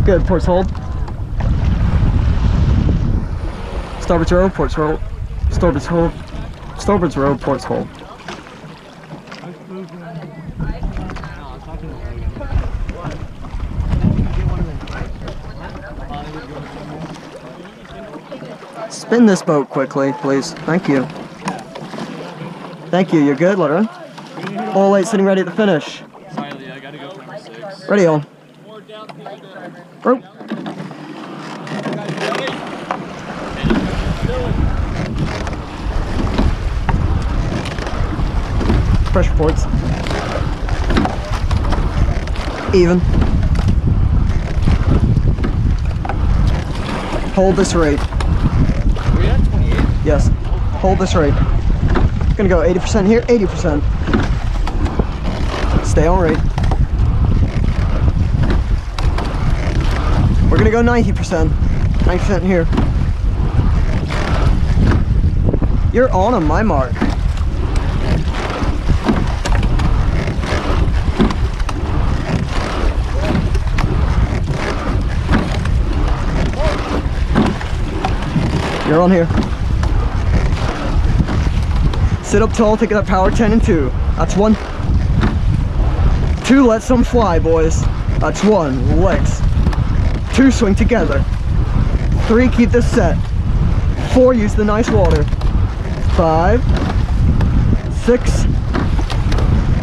Good, ports hold. Starboard's row, ports roll. Starboard's hold. Starboard's row, ports hold. Spin this boat quickly, please. Thank you. Thank you, you're good, let her in. All 8 sitting ready at the finish. Smiley, I gotta go for number 6. Ready on. Rope. Pressure ports. Even. Hold this rate. Are we at 28? Yes. Hold this rate. Gonna go 80% here, 80%. Stay on rate. We're gonna go 90%. 90% here. You're on my mark. You're on here. Sit up tall, take that power, 10 and 2. That's 1. 2, let some fly, boys. That's 1, legs. 2, swing together. 3, keep this set. 4, use the nice water. 5, 6,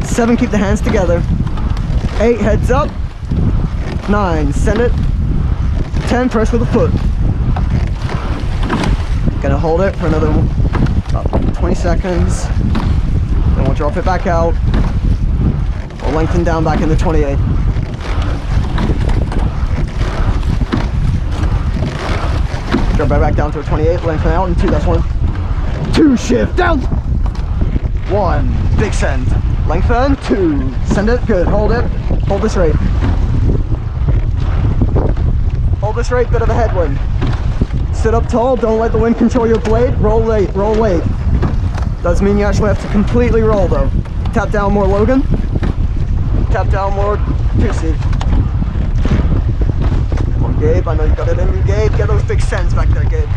7, keep the hands together. 8, heads up. 9, send it. 10, press with the foot. Gonna hold it for another about 20 seconds. Then we'll drop it back out. We'll lengthen down back into 28. Drop it back down to a 28, lengthen out, and 2, that's 1. 2, shift, down! 1, big send. Lengthen, 2, send it, good, hold it. Hold this rate. Hold this rate, bit of a headwind. Sit up tall, don't let the wind control your blade, roll late, roll late. Doesn't mean you actually have to completely roll though. Tap down more Logan. Tap down more 2C. Come on Gabe, I know you got it in you, Gabe. Get those big sends back there, Gabe.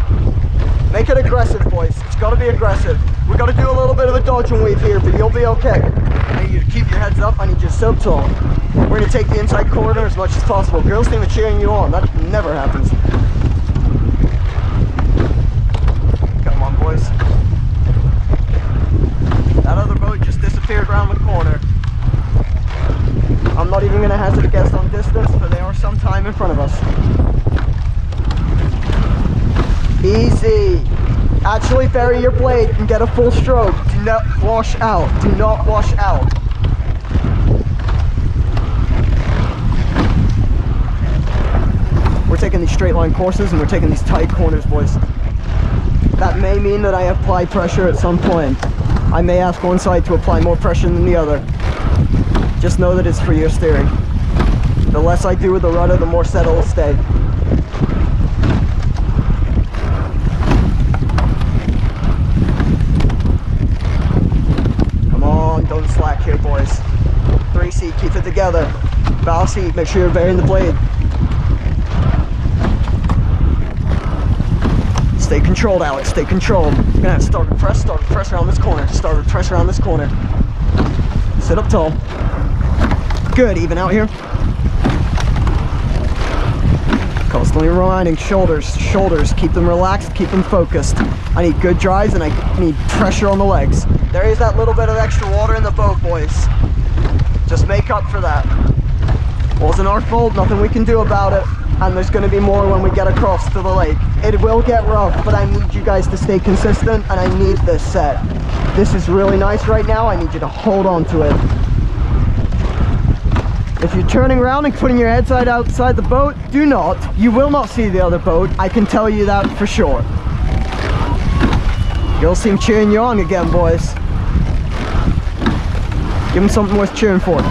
Make it aggressive, boys. It's gotta be aggressive. We gotta do a little bit of a dodge and weave here, but you'll be okay. I need you to keep your heads up, I need you to sit up tall. We're gonna take the inside corner as much as possible. Girls team are cheering you on, that never happens. Boys. That other boat just disappeared around the corner. I'm not even going to hazard a guess on distance, but they are some time in front of us. Easy. Actually bury your blade and get a full stroke. Do not wash out. Do not wash out. We're taking these straight line courses and we're taking these tight corners, boys. That may mean that I apply pressure at some point. I may ask one side to apply more pressure than the other. Just know that it's for your steering. The less I do with the rudder, the more set it'll stay. Come on, don't slack here, boys. 3C, keep it together. Bow seat, make sure you're burying the blade. Stay controlled, Alex, stay controlled. You're gonna have to start with press around this corner. Start with press around this corner. Sit up tall. Good, even out here. Constantly reminding shoulders, keep them relaxed, keep them focused. I need good drives and I need pressure on the legs. There is that little bit of extra water in the boat, boys. Just make up for that. Wasn't our fault, nothing we can do about it. And there's going to be more when we get across to the lake. It will get rough, but I need you guys to stay consistent and I need this set. This is really nice right now. I need you to hold on to it. If you're turning around and putting your head side outside the boat, do not. You will not see the other boat. I can tell you that for sure. Girls seem cheering you on again, boys. Give them something worth cheering for.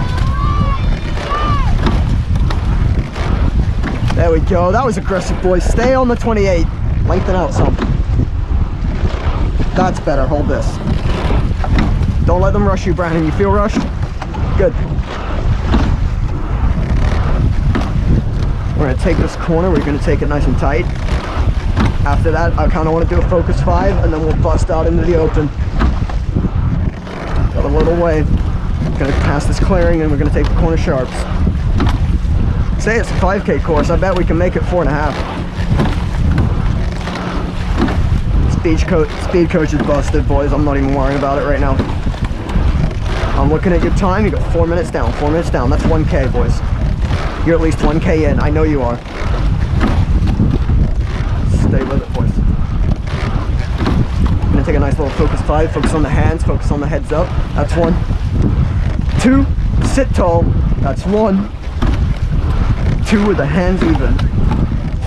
There we go, that was aggressive, boys. Stay on the 28, lengthen out some. That's better, hold this. Don't let them rush you, Brandon. You feel rushed? Good. We're gonna take this corner, we're gonna take it nice and tight. After that, I kinda wanna do a focus 5 and then we'll bust out into the open. Got a little wave. Gonna pass this clearing and we're gonna take the corner sharps. Say it's a 5K course, I bet we can make it 4.5. Speed coach is busted, boys. I'm not even worrying about it right now. I'm looking at your time. You got 4 minutes down, 4 minutes down. That's 1K, boys. You're at least 1K in. I know you are. Stay with it, boys. I'm gonna take a nice little focus 5. Focus on the hands, focus on the heads up. That's 1. 2, sit tall. That's 1. 2 with the hands even.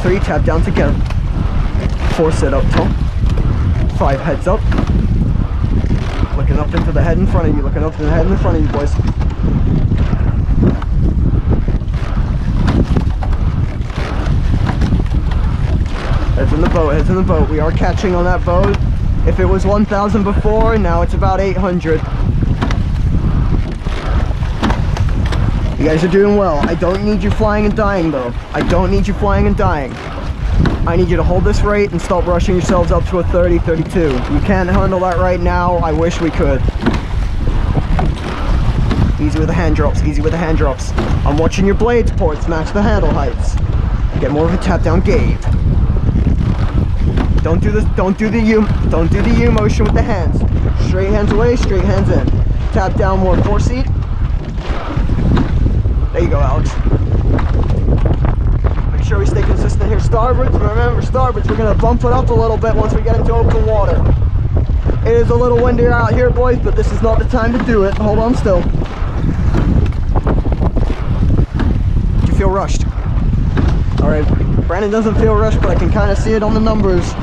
3, tap down together. 4, sit up tall. 5, heads up. Looking up into the head in front of you. Looking up to the head in front of you, boys. Heads in the boat, heads in the boat. We are catching on that boat. If it was 1,000 before, now it's about 800. You guys are doing well. I don't need you flying and dying though. I don't need you flying and dying. I need you to hold this rate and stop rushing yourselves up to a 30, 32. You can't handle that right now. I wish we could. Easy with the hand drops, easy with the hand drops. I'm watching your blades ports match the handle heights. Get more of a tap down gave. Don't do this, don't do the U motion with the hands. Straight hands away, straight hands in. Tap down more, 4 seat. There you go, Alex. Make sure we stay consistent here. Starboards, remember starboards, we're gonna bump it up a little bit once we get into open water. It is a little windier out here, boys, but this is not the time to do it. Hold on still. Do you feel rushed? All right, Brandon doesn't feel rushed, but I can kind of see it on the numbers.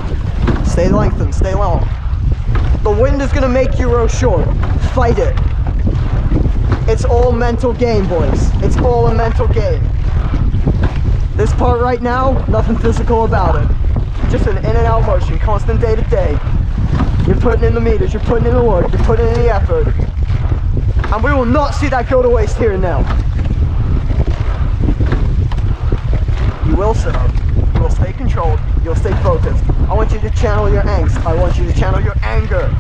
Stay lengthened, stay long. The wind is gonna make you row short. Fight it. It's all mental game, boys. It's all a mental game. This part right now, nothing physical about it. Just an in and out motion, constant day to day. You're putting in the meters, you're putting in the work, you're putting in the effort. And we will not see that go to waste here and now. You will sit up, you will stay controlled, you'll stay focused. I want you to channel your angst, I want you to channel your anger,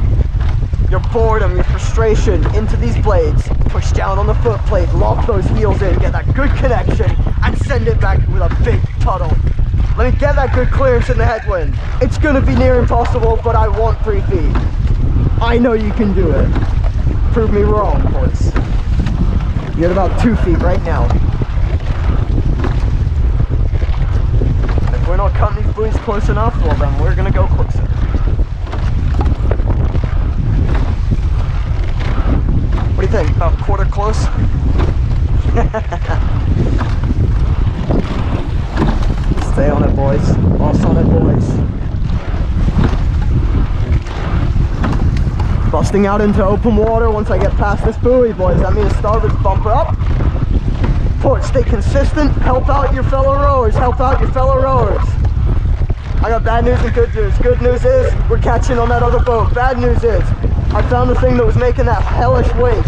your boredom, your frustration into these blades. Push down on the foot plate, lock those heels in, get that good connection, and send it back with a big puddle. Let me get that good clearance in the headwind. It's gonna be near impossible, but I want 3 feet. I know you can do it. Prove me wrong, boys. You're at about 2 feet right now. If we're not cutting these buoys close enough, well then we're gonna go closer. What do you think? About quarter close? Stay on it, boys. Boss on it, boys. Busting out into open water once I get past this buoy, boys. That means starboard bump up. Port, stay consistent. Help out your fellow rowers. Help out your fellow rowers. I got bad news and good news. Good news is we're catching on that other boat. Bad news is I found the thing that was making that hellish wake.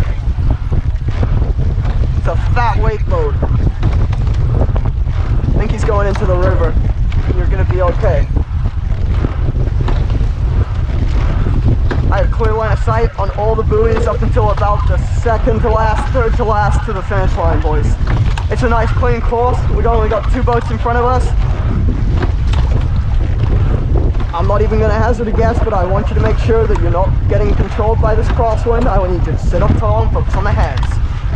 It's a fat wake boat. I think he's going into the river. You're gonna be okay. I have clear line of sight on all the buoys up until about the second to last, third to last to the finish line, boys. It's a nice clean course. We've only got 2 boats in front of us. I'm not even gonna hazard a guess, but I want you to make sure that you're not getting controlled by this crosswind. I want you to sit up tall and focus on the hands.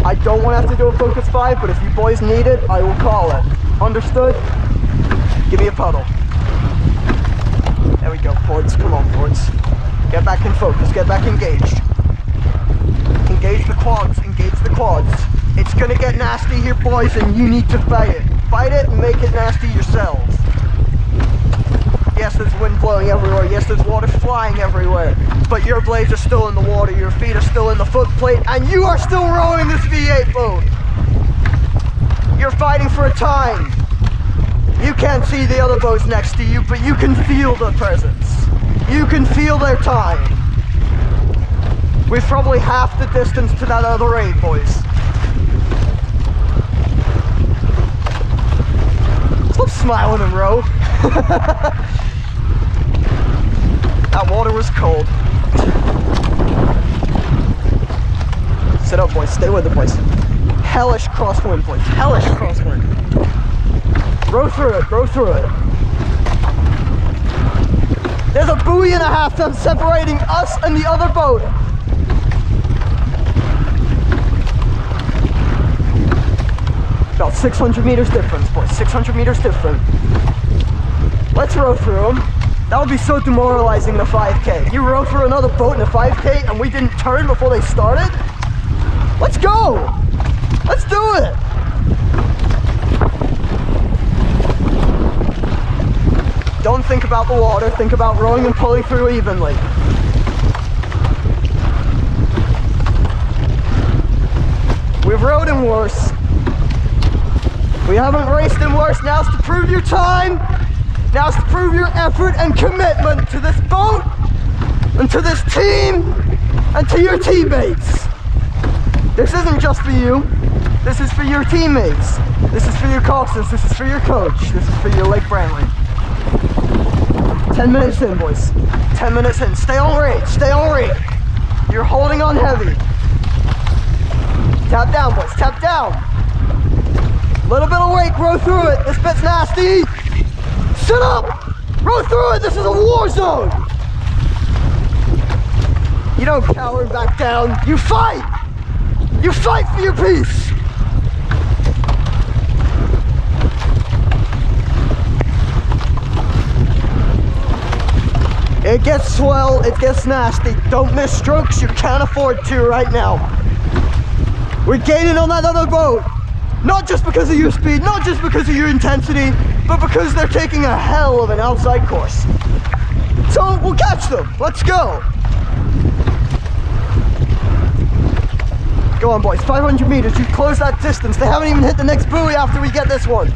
I don't want to have to do a focus 5, but if you boys need it, I will call it. Understood? Give me a puddle. There we go, ports. Come on, ports. Get back in focus. Get back engaged. Engage the quads. Engage the quads. It's gonna get nasty here, boys, and you need to fight it. Fight it and make it nasty yourselves. Yes, there's wind blowing everywhere. Yes, there's water flying everywhere. But your blades are still in the water. Your feet are still in the foot plate, and you are still rowing this V8 boat. You're fighting for a time. You can't see the other boats next to you, but you can feel the presence. You can feel their time. We've probably half the distance to that other 8, boys. smiling and row. That water was cold. Sit up, boys. Stay with it, boys. Hellish crosswind, boys. Hellish crosswind. Row through it. Row through it. There's a buoy and a half that's separating us and the other boat. About 600 meters difference, boys. 600 meters different. Let's row through them. That would be so demoralizing in a 5K. You row through another boat in a 5K and we didn't turn before they started? Let's go! Let's do it! Don't think about the water, think about rowing and pulling through evenly. We've rowed in worse. We haven't raced in worse. Now's to prove your time. Now's to prove your effort and commitment to this boat and to this team and to your teammates. This isn't just for you. This is for your teammates. This is for your coxswains. This is for your coach. This is for your Lake Brantley. 10 minutes in, boys. 10 minutes in. Stay on rate. Stay on rate. You're holding on heavy. Tap down, boys. Tap down. Little bit of weight. Row through it. This bit's nasty. Sit up. Row through it. This is a war zone. You don't cower and back down. You fight. You fight for your peace. It gets swell, it gets nasty. Don't miss strokes, you can't afford to right now. We're gaining on that other boat. Not just because of your speed, not just because of your intensity, but because they're taking a hell of an outside course. So we'll catch them, let's go. Go on, boys, 500 meters, you've closed that distance. They haven't even hit the next buoy after we get this one.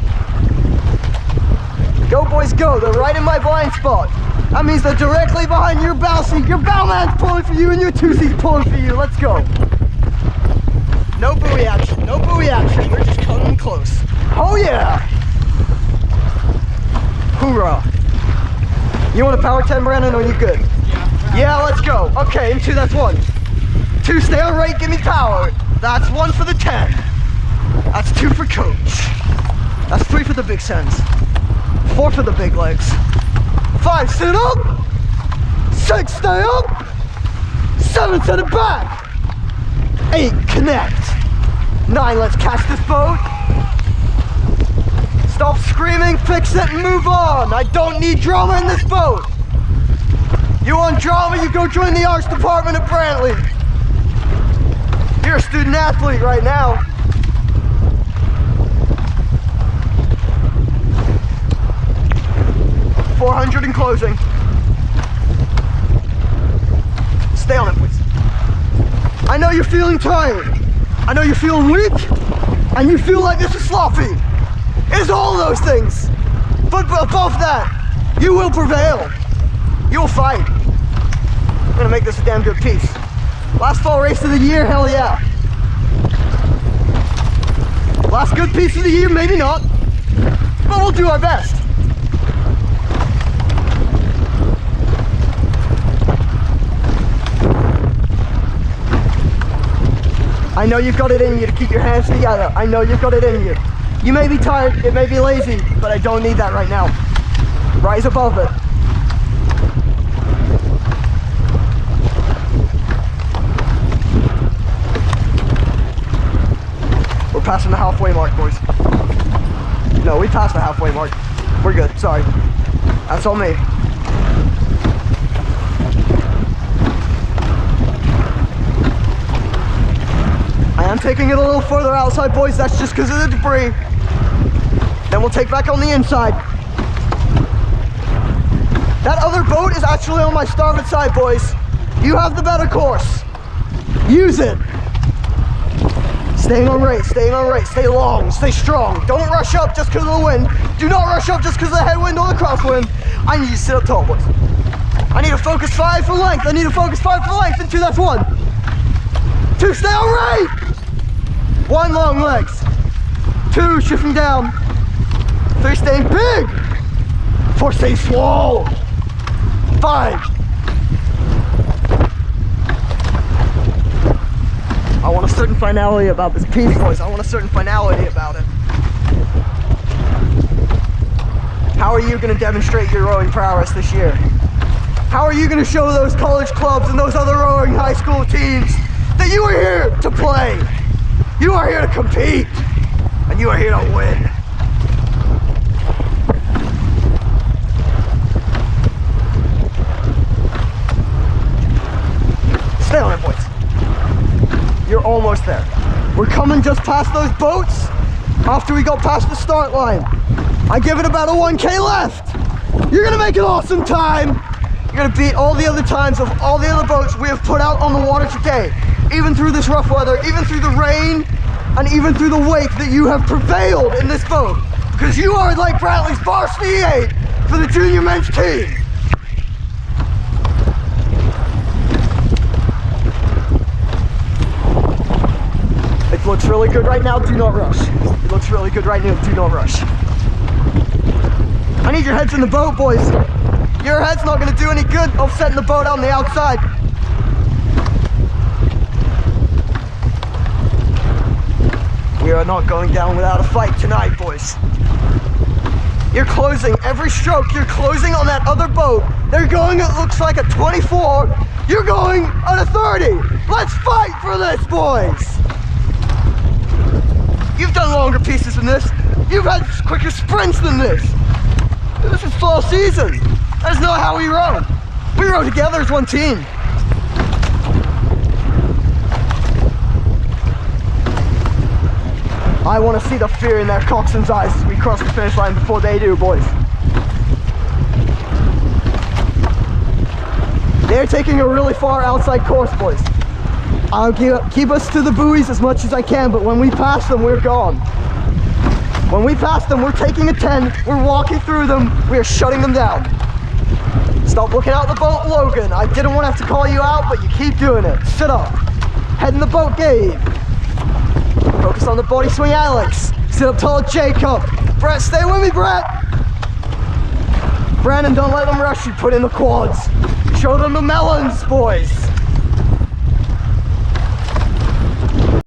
Go, boys, go, they're right in my blind spot. That means they're directly behind your bow seat. Your bow man's pulling for you and your two seat's pulling for you. Let's go. No buoy action, no buoy action. We're just coming close. Oh yeah! Hoorah. You want a power 10, Brandon, or are you good? Yeah, let's go. Okay, and 2, that's 1. 2, stay on rate, give me power. That's 1 for the 10. That's 2 for coach. That's 3 for the big sends. 4 for the big legs. 5, sit up. 6, stay up. 7, set it back. 8, connect. 9, let's catch this boat. Stop screaming, fix it, and move on. I don't need drama in this boat. You want drama, you go join the arts department at Brantley. You're a student athlete right now. $400 in closing. Stay on it, please. I know you're feeling tired. I know you're feeling weak. And you feel like this is sloppy. It's all those things. But above that, you will prevail. You'll fight. I'm gonna make this a damn good piece. Last fall race of the year, hell yeah. Last good piece of the year, maybe not. But we'll do our best. I know you've got it in you to keep your hands together. I know you've got it in you. You may be tired, it may be lazy, but I don't need that right now. Rise above it. We're passing the halfway mark, boys. No, we passed the halfway mark. We're good, sorry. That's on me. I'm taking it a little further outside, boys. That's just because of the debris. Then we'll take back on the inside. That other boat is actually on my starboard side, boys. You have the better course. Use it. Staying on rate, staying on rate. Stay long, stay strong. Don't rush up just because of the wind. Do not rush up just because of the headwind or the crosswind. I need you to sit up tall, boys. I need to focus 5 for length. I need to focus 5 for length. And 2, that's 1. 2, stay on rate. 1, long legs. 2, shifting down. 3, staying big. 4, staying slow. 5. I want a certain finality about this piece, boys. I want a certain finality about it. How are you going to demonstrate your rowing prowess this year? How are you going to show those college clubs and those other rowing high school teams that you are here to play? You are here to compete, and you are here to win. Stay on it, boys. You're almost there. We're coming just past those boats after we got past the start line. I give it about a 1K left. You're gonna make an awesome time. You're gonna beat all the other times of all the other boats we have put out on the water today. Even through this rough weather, even through the rain, and even through the wake, that you have prevailed in this boat. Because you are Lake Bradley's varsity 8 for the junior men's team. It looks really good right now, do not rush. It looks really good right now, do not rush. I need your heads in the boat, boys. Your head's not gonna do any good offsetting the boat out on the outside. We are not going down without a fight tonight, boys. You're closing every stroke, you're closing on that other boat. They're going, it looks like a 24. You're going on a 30. Let's fight for this, boys. You've done longer pieces than this. You've had quicker sprints than this. This is fall season. That's not how we row. We row together as one team. I want to see the fear in their coxswain's eyes as we cross the finish line before they do, boys. They're taking a really far outside course, boys. I'll keep us to the buoys as much as I can, but when we pass them, we're gone. When we pass them, we're taking a 10, we're walking through them, we are shutting them down. Stop looking out the boat, Logan. I didn't want to have to call you out, but you keep doing it. Sit up. Head in the boat, Gabe. Focus on the body swing, Alex. Sit up tall, Jacob. Brett, stay with me, Brett. Brandon, don't let them rush you. Put in the quads. Show them the melons, boys.